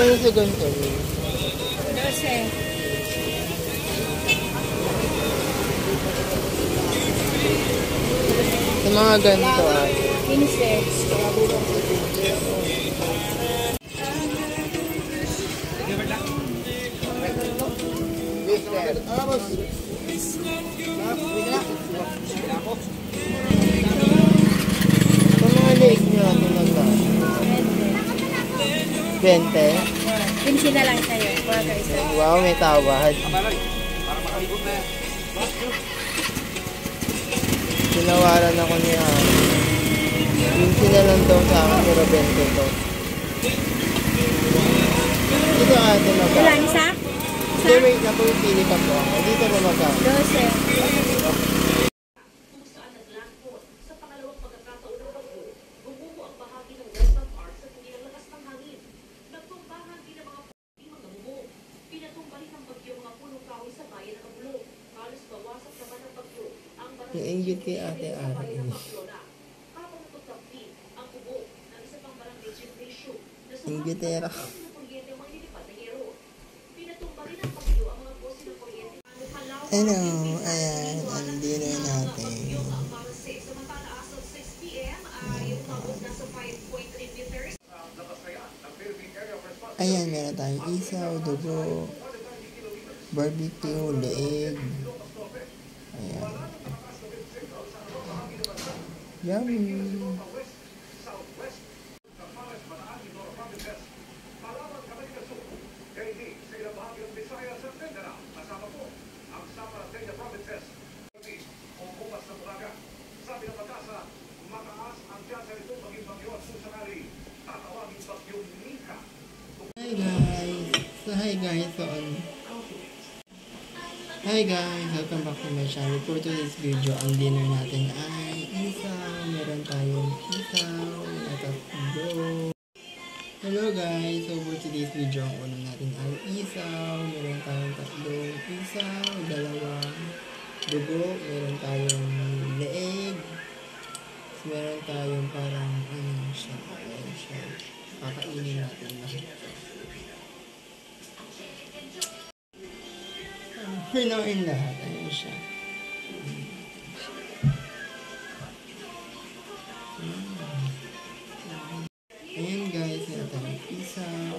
yung sa ganito? 12. Sa mga ganito ay 15. sa mga leeg nyo ito na ba? 20? 15 na lang sa'yo. Wow, may tawad. Tinawaran ako niya. 15 na lang daw sa akin, pero 20 to. Dito ka ito na ba? Ilan? Isa? Hindi, wait na po yung pili ka po ako. Dito na magka. 12. Yung inggit kay Ate Ari. Inggitera. Ano, ayan, ang dinner natin. Ayan, meron tayong isaw, dugo, barbecue, leeg. Ayan. Yummy! Hi guys! So hi guys! Hi guys! Welcome back to my channel. For today's video, ang dinner natin ay isaw. Meron tayong isaw. Natatlo. Hello guys! So for today's video, ang unang natin ay isaw. Meron tayong tatlong isaw. Dalawang dugo. Meron tayong leeg. Meron tayong parang ano siya. Ayan siya. Kakainin natin lahat. Pinoin lahat. Ayan siya. Ayan guys, meron tayong isaw.